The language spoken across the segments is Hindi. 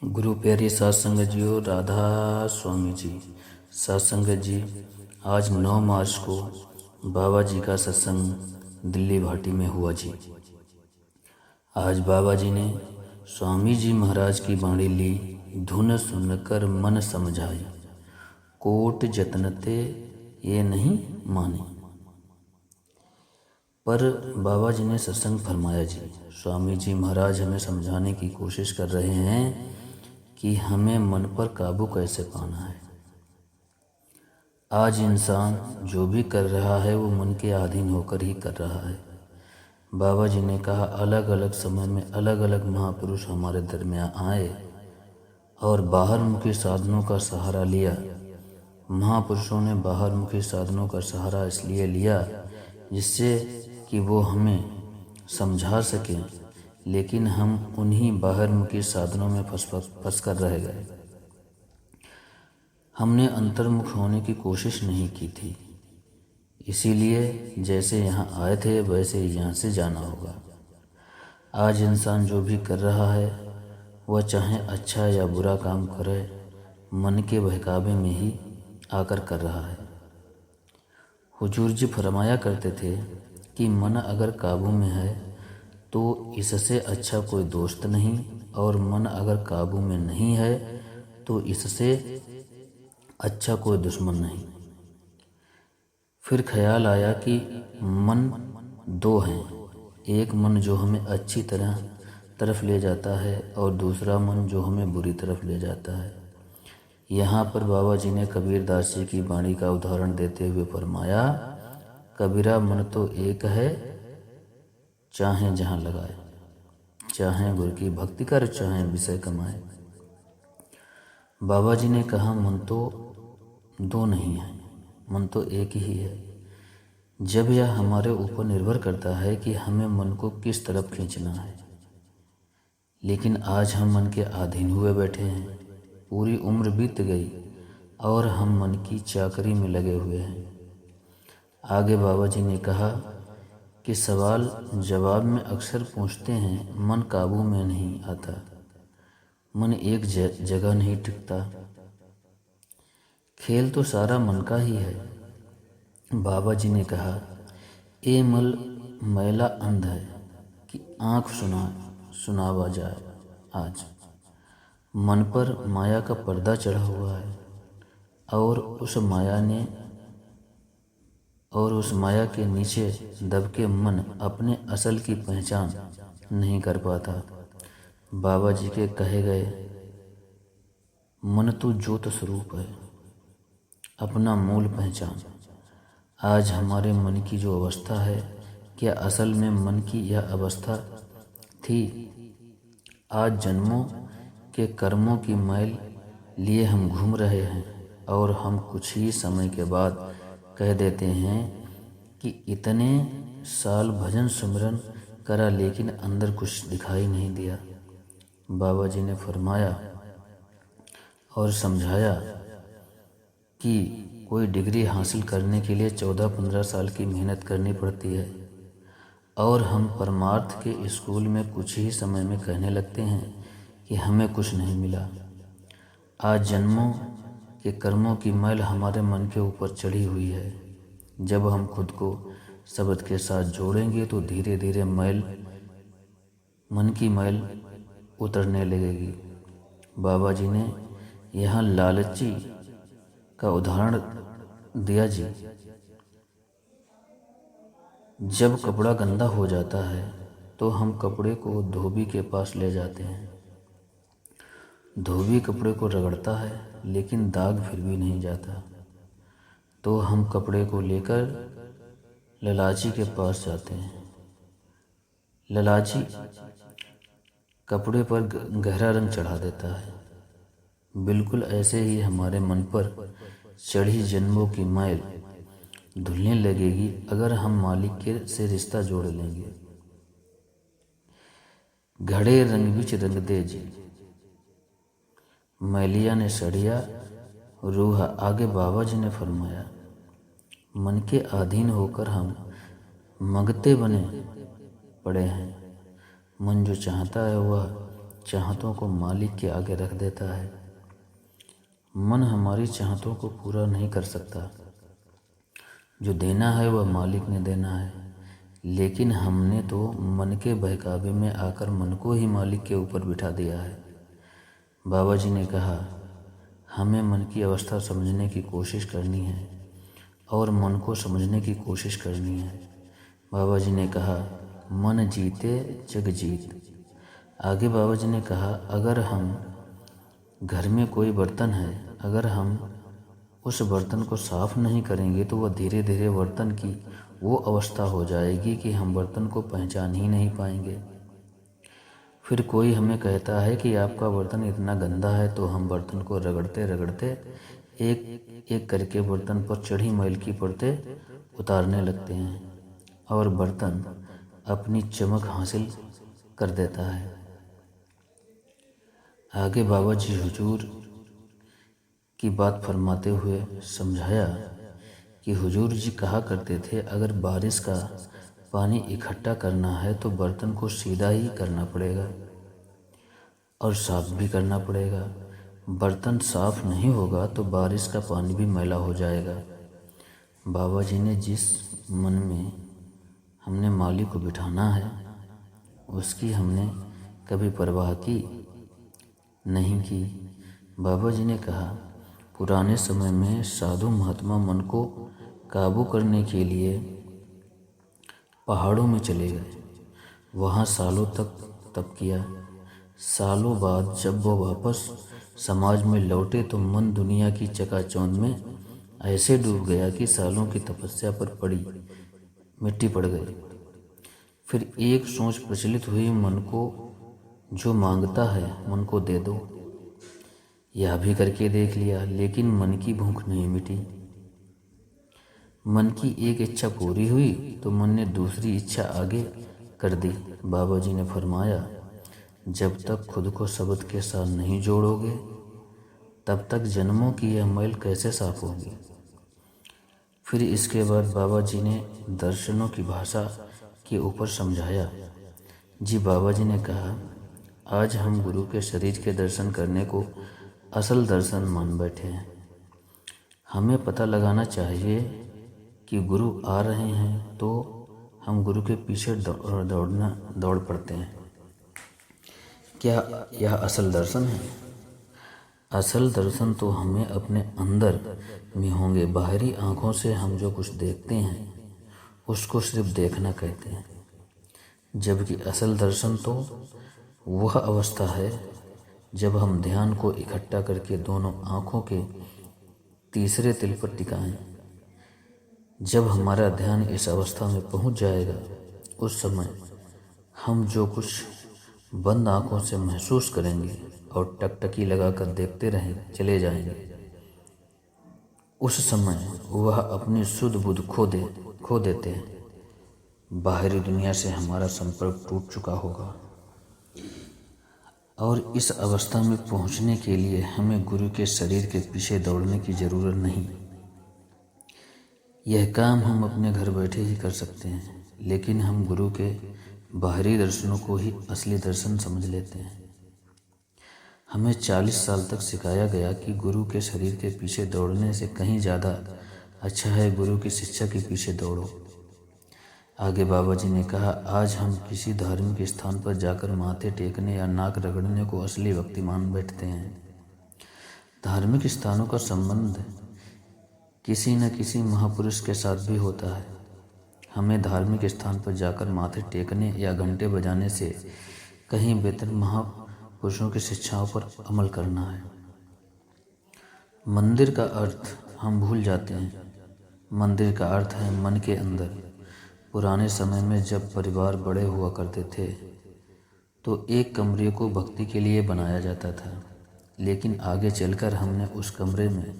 गुरु प्यारी सात संगत जी और राधा स्वामी जी। सात संगत जी, आज 9 मार्च को बाबा जी का सत्संग दिल्ली भाटी में हुआ जी। आज बाबा जी ने स्वामी जी महाराज की बाणी ली, धुन सुनकर मन समझाई, कोट जतनते ये नहीं माने। पर बाबा जी ने सत्संग फरमाया जी। स्वामी जी महाराज हमें समझाने की कोशिश कर रहे हैं कि हमें मन पर काबू कैसे पाना है। आज इंसान जो भी कर रहा है वो मन के अधीन होकर ही कर रहा है। बाबा जी ने कहा, अलग अलग समय में अलग अलग महापुरुष हमारे दरमियान आए और बाहरमुखी साधनों का सहारा लिया। महापुरुषों ने बाहरमुखी साधनों का सहारा इसलिए लिया जिससे कि वो हमें समझा सकें, लेकिन हम उन्हीं बाहरमुखी साधनों में फंस कर रह गए। हमने अंतर्मुख होने की कोशिश नहीं की थी, इसीलिए जैसे यहाँ आए थे वैसे ही यहाँ से जाना होगा। आज इंसान जो भी कर रहा है वह चाहे अच्छा या बुरा काम करे, मन के बहकावे में ही आकर कर रहा है। हुजूर जी फरमाया करते थे कि मन अगर काबू में है तो इससे अच्छा कोई दोस्त नहीं, और मन अगर काबू में नहीं है तो इससे अच्छा कोई दुश्मन नहीं। फिर ख्याल आया कि मन दो हैं, एक मन जो हमें अच्छी तरफ ले जाता है और दूसरा मन जो हमें बुरी तरफ ले जाता है। यहाँ पर बाबा जी ने कबीरदास जी की वाणी का उदाहरण देते हुए फरमाया, कबीरा मन तो एक है, चाहे जहाँ लगाए, चाहे गुरु की भक्ति कर, चाहे विषय कमाए। बाबा जी ने कहा, मन तो दो नहीं है, मन तो एक ही है। जब यह हमारे ऊपर निर्भर करता है कि हमें मन को किस तरफ खींचना है। लेकिन आज हम मन के अधीन हुए बैठे हैं। पूरी उम्र बीत गई और हम मन की चाकरी में लगे हुए हैं। आगे बाबा जी ने कहा कि सवाल जवाब में अक्सर पूछते हैं, मन काबू में नहीं आता, मन एक जगह नहीं टिकता। खेल तो सारा मन का ही है। बाबा जी ने कहा, ए मैला अंध है कि आँख सुनावा जाए। आज मन पर माया का पर्दा चढ़ा हुआ है और उस माया के नीचे दबके मन अपने असल की पहचान नहीं कर पाता। बाबा जी के कहे गए, मन तो ज्योत स्वरूप है, अपना मूल पहचान। आज हमारे मन की जो अवस्था है, क्या असल में मन की यह अवस्था थी? आज जन्मों के कर्मों की मैल लिए हम घूम रहे हैं और हम कुछ ही समय के बाद कह देते हैं कि इतने साल भजन सुमिरन करा लेकिन अंदर कुछ दिखाई नहीं दिया। बाबा जी ने फरमाया और समझाया कि कोई डिग्री हासिल करने के लिए 14-15 साल की मेहनत करनी पड़ती है और हम परमार्थ के स्कूल में कुछ ही समय में कहने लगते हैं कि हमें कुछ नहीं मिला। आज जन्मों के कर्मों की मैल हमारे मन के ऊपर चढ़ी हुई है। जब हम खुद को शब्द के साथ जोड़ेंगे तो धीरे धीरे मन की मैल उतरने लगेगी। बाबा जी ने यहाँ लालची का उदाहरण दिया जी। जब कपड़ा गंदा हो जाता है तो हम कपड़े को धोबी के पास ले जाते हैं। धोबी कपड़े को रगड़ता है लेकिन दाग फिर भी नहीं जाता। तो हम कपड़े को लेकर ललाची के पास जाते हैं। ललाची कपड़े पर गहरा रंग चढ़ा देता है। बिल्कुल ऐसे ही हमारे मन पर चढ़ी जन्मों की मैल धुलने लगेगी अगर हम मालिक के से रिश्ता जोड़ लेंगे। घड़े रंग बिच रंग दे जी, मैलिया ने सड़िया रूहा। आगे बाबा जी ने फरमाया, मन के अधीन होकर हम मंगते बने पड़े हैं। मन जो चाहता है वह चाहतों को मालिक के आगे रख देता है। मन हमारी चाहतों को पूरा नहीं कर सकता। जो देना है वह मालिक ने देना है, लेकिन हमने तो मन के बहकावे में आकर मन को ही मालिक के ऊपर बिठा दिया है। बाबा जी ने कहा, हमें मन की अवस्था समझने की कोशिश करनी है और मन को समझने की कोशिश करनी है। बाबा जी ने कहा, मन जीते जग जीत। आगे बाबा जी ने कहा, अगर हम घर में कोई बर्तन है, अगर हम उस बर्तन को साफ नहीं करेंगे तो वह धीरे धीरे बर्तन की वो अवस्था हो जाएगी कि हम बर्तन को पहचान ही नहीं पाएंगे। फिर कोई हमें कहता है कि आपका बर्तन इतना गंदा है, तो हम बर्तन को रगड़ते रगड़ते एक एक करके बर्तन पर चढ़ी मैल की परतें उतारने लगते हैं और बर्तन अपनी चमक हासिल कर देता है। आगे बाबा जी हुजूर की बात फरमाते हुए समझाया कि हुजूर जी कहा करते थे, अगर बारिश का पानी इकट्ठा करना है तो बर्तन को सीधा ही करना पड़ेगा और साफ भी करना पड़ेगा। बर्तन साफ नहीं होगा तो बारिश का पानी भी मैला हो जाएगा। बाबा जी ने जिस मन में हमने मालिक को बिठाना है उसकी हमने कभी परवाह की नहीं की। बाबा जी ने कहा, पुराने समय में साधु महात्मा मन को काबू करने के लिए पहाड़ों में चले गए, वहाँ सालों तक तप किया। सालों बाद जब वो वापस समाज में लौटे तो मन दुनिया की चकाचौंध में ऐसे डूब गया कि सालों की तपस्या पर पड़ी मिट्टी पड़ गई। फिर एक सोच प्रचलित हुई, मन को जो मांगता है मन को दे दो। यह भी करके देख लिया, लेकिन मन की भूख नहीं मिटी। मन की एक इच्छा पूरी हुई तो मन ने दूसरी इच्छा आगे कर दी। बाबा जी ने फरमाया, जब तक खुद को शब्द के साथ नहीं जोड़ोगे तब तक जन्मों की यह मैल कैसे साफ होगी। फिर इसके बाद बाबा जी ने दर्शनों की भाषा के ऊपर समझाया। जी बाबा जी ने कहा, आज हम गुरु के शरीर के दर्शन करने को असल दर्शन मान बैठे हैं। हमें पता लगाना चाहिए कि गुरु आ रहे हैं तो हम गुरु के पीछे दौड़ पड़ते हैं। क्या यह असल दर्शन है? असल दर्शन तो हमें अपने अंदर में होंगे। बाहरी आँखों से हम जो कुछ देखते हैं उसको सिर्फ देखना कहते हैं, जबकि असल दर्शन तो वह अवस्था है जब हम ध्यान को इकट्ठा करके दोनों आँखों के तीसरे तिल पर टिकाएं। जब हमारा ध्यान इस अवस्था में पहुंच जाएगा उस समय हम जो कुछ बंद आँखों से महसूस करेंगे और टकटकी लगाकर देखते चले जाएंगे, उस समय वह अपनी शुद्ध बुद्ध खो देते हैं। बाहरी दुनिया से हमारा संपर्क टूट चुका होगा और इस अवस्था में पहुंचने के लिए हमें गुरु के शरीर के पीछे दौड़ने की ज़रूरत नहीं। यह काम हम अपने घर बैठे ही कर सकते हैं, लेकिन हम गुरु के बाहरी दर्शनों को ही असली दर्शन समझ लेते हैं। हमें 40 साल तक सिखाया गया कि गुरु के शरीर के पीछे दौड़ने से कहीं ज़्यादा अच्छा है गुरु की शिक्षा के पीछे दौड़ो। आगे बाबा जी ने कहा, आज हम किसी धार्मिक स्थान पर जाकर माथे टेकने या नाक रगड़ने को असली भक्ति मान बैठते हैं। धार्मिक स्थानों का संबंध किसी न किसी महापुरुष के साथ भी होता है। हमें धार्मिक स्थान पर जाकर माथे टेकने या घंटे बजाने से कहीं बेहतर महापुरुषों की शिक्षाओं पर अमल करना है। मंदिर का अर्थ हम भूल जाते हैं। मंदिर का अर्थ है मन के अंदर। पुराने समय में जब परिवार बड़े हुआ करते थे तो एक कमरे को भक्ति के लिए बनाया जाता था, लेकिन आगे चलकर हमने उस कमरे में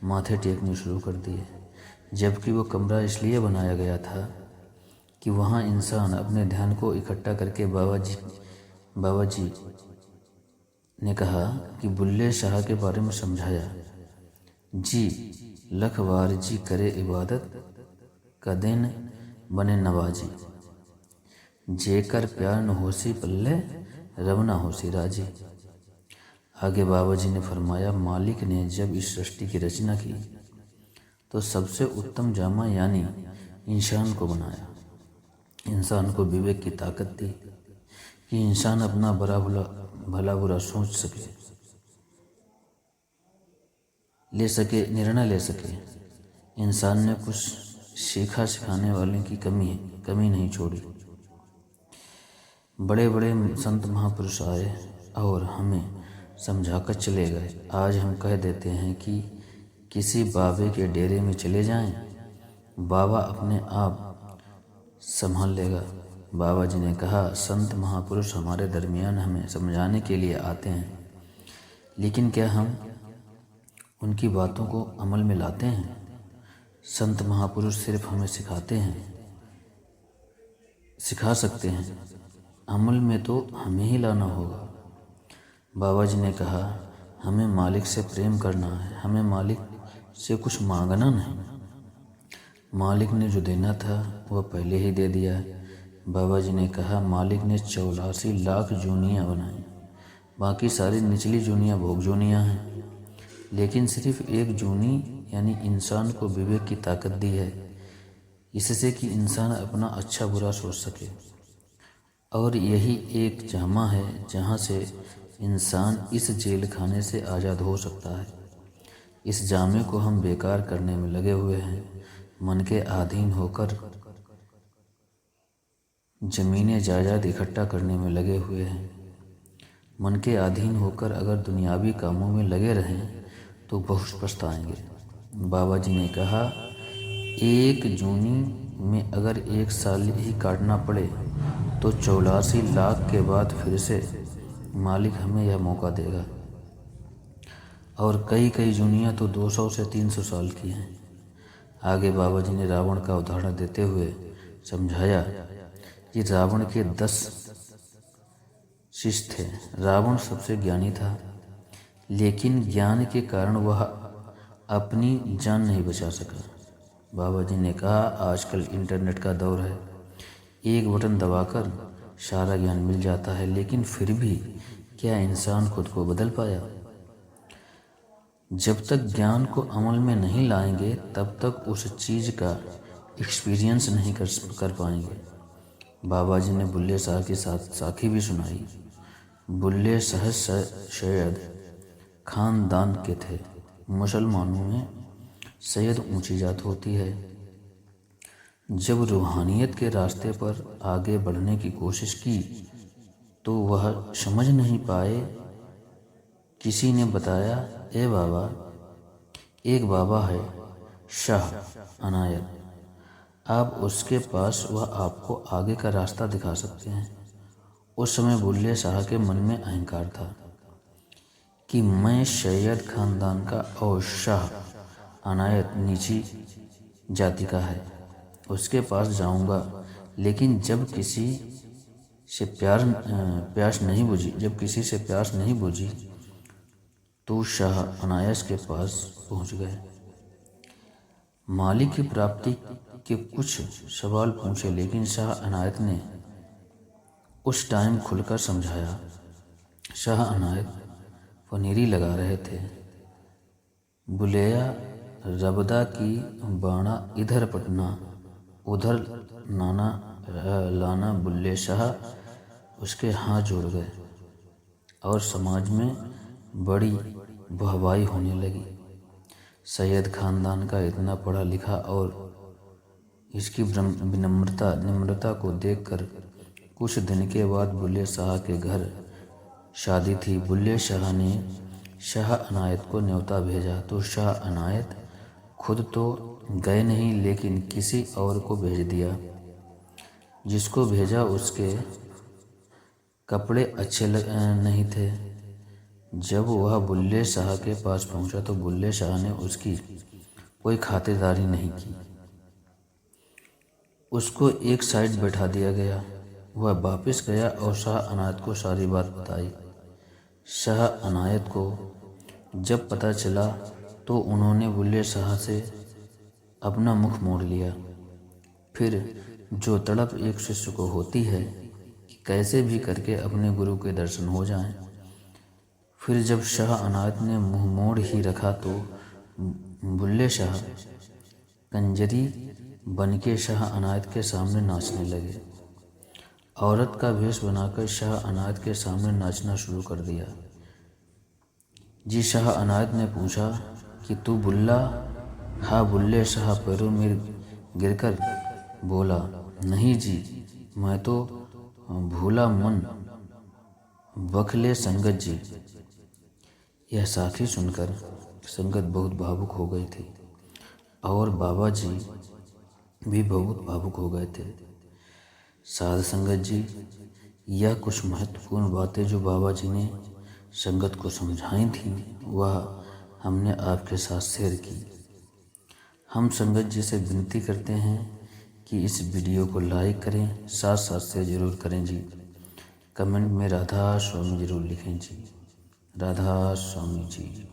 माथे टेकने शुरू कर दिए, जबकि वो कमरा इसलिए बनाया गया था कि वहाँ इंसान अपने ध्यान को इकट्ठा करके बाबा जी ने कहा कि बुल्ले शाह के बारे में समझाया। जी लखवार जी करे इबादत कदेन बने नवाजी, जेकर प्यार न होसी पल्ले रवना हो सिराजी। आगे बाबा जी ने फरमाया, मालिक ने जब इस सृष्टि की रचना की तो सबसे उत्तम जामा यानी इंसान को बनाया। इंसान को विवेक की ताकत दी कि इंसान अपना भला बुरा सोच सके, निर्णय ले सके। इंसान ने कुछ सीखा, सिखाने वाले की कमी नहीं छोड़ी। बड़े बड़े संत महापुरुष आए और हमें समझाकर चले गए। आज हम कह देते हैं कि किसी बाबे के डेरे में चले जाएं, बाबा अपने आप संभाल लेगा। बाबा जी ने कहा, संत महापुरुष हमारे दरमियान हमें समझाने के लिए आते हैं, लेकिन क्या हम उनकी बातों को अमल में लाते हैं? संत महापुरुष सिर्फ हमें सिखा सकते हैं, अमल में तो हमें ही लाना होगा। बाबा जी ने कहा, हमें मालिक से प्रेम करना है, हमें मालिक से कुछ मांगना नहीं। मालिक ने जो देना था वह पहले ही दे दिया है। बाबा जी ने कहा, मालिक ने 84 लाख जूनियाँ बनाई, बाकी सारी निचली जूनियाँ भोग जूनियाँ हैं, लेकिन सिर्फ एक जूनी यानी इंसान को विवेक की ताकत दी है, इससे कि इंसान अपना अच्छा बुरा सोच सके। और यही एक जामा है जहाँ से इंसान इस जेल खाने से आज़ाद हो सकता है। इस जामे को हम बेकार करने में लगे हुए हैं, मन के अधीन होकर ज़मीनें जायदाद इकट्ठा करने में लगे हुए हैं। मन के अधीन होकर अगर दुनियावी कामों में लगे रहें तो बहुत पछताएंगे। बाबा जी ने कहा, एक जूनी में अगर 1 साल ही काटना पड़े तो 84 लाख के बाद फिर से मालिक हमें यह मौका देगा। और कई जूनियाँ तो 200 से 300 साल की हैं। आगे बाबा जी ने रावण का उदाहरण देते हुए समझाया कि रावण के 10 शिष्य थे। रावण सबसे ज्ञानी था, लेकिन ज्ञान के कारण वह अपनी जान नहीं बचा सका। बाबा जी ने कहा, आजकल इंटरनेट का दौर है, एक बटन दबाकर सारा ज्ञान मिल जाता है, लेकिन फिर भी क्या इंसान खुद को बदल पाया? जब तक ज्ञान को अमल में नहीं लाएंगे तब तक उस चीज़ का एक्सपीरियंस नहीं कर पाएंगे। बाबा जी ने बुल्ले शाह की साखी भी सुनाई। बुल्ले शाह सैयद खानदान के थे। मुसलमानों में सैयद ऊंची जात होती है। जब रूहानियत के रास्ते पर आगे बढ़ने की कोशिश की तो वह समझ नहीं पाए। किसी ने बताया, ए बाबा, एक बाबा है शाह अनायत, आप उसके पास, वह आपको आगे का रास्ता दिखा सकते हैं। उस समय बुल्ले शाह के मन में अहंकार था कि मैं सैयद खानदान का और शाह अनायत नीची जाति का है, उसके पास जाऊंगा। लेकिन जब किसी से प्यास नहीं बुझी तो शाह अनायत के पास पहुंच गए। मालिक की प्राप्ति के कुछ सवाल पूछे, लेकिन शाह अनायत ने उस टाइम खुलकर समझाया। शाह अनायत पनीरी लगा रहे थे। बुलेया रबदा की बाणा इधर पटना उधर लाना। बुल्ले शाह उसके हाथ जोड़ गए और समाज में बड़ी वाहवाही होने लगी। सैयद खानदान का इतना पढ़ा लिखा और इसकी निम्रता को देखकर कुछ दिन के बाद बुल्ले शाह के घर शादी थी। बुल्ले शाह ने शाह अनायत को न्योता भेजा तो शाह अनायत खुद तो गए नहीं, लेकिन किसी और को भेज दिया। जिसको भेजा उसके कपड़े अच्छे नहीं थे। जब वह बुल्ले शाह के पास पहुंचा तो बुल्ले शाह ने उसकी कोई खातिरदारी नहीं की। उसको एक साइड बैठा दिया गया। वह वापस गया और शाह अनायत को सारी बात बताई। शाह अनायत को जब पता चला तो उन्होंने बुल्ले शाह से अपना मुख मोड़ लिया। फिर जो तड़प एक शिष्य को होती है कि कैसे भी करके अपने गुरु के दर्शन हो जाएं। फिर जब शाह अनायत ने मुंह मोड़ ही रखा तो बुल्ले शाह कंजरी बनके शाह अनायत के सामने नाचने लगे। औरत का वेश बनाकर शाह अनायत के सामने नाचना शुरू कर दिया। जी शाह अनायत ने पूछा कि तू बुल्ला? हाँ। बुल्ले शाह पैरों में गिरकर बोला, नहीं जी, मैं तो भूला मन बखले संगत जी। यह साखी सुनकर संगत बहुत भावुक हो गई थी और बाबा जी भी बहुत भावुक हो गए थे। साध संगत जी, यह कुछ महत्वपूर्ण बातें जो बाबा जी ने संगत को समझाई थी वह हमने आपके साथ शेयर की। हम संगत जी से विनती करते हैं कि इस वीडियो को लाइक करें, साथ साथ शेयर जरूर करें जी। कमेंट में राधा स्वामी जरूर लिखें जी। राधा स्वामी जी।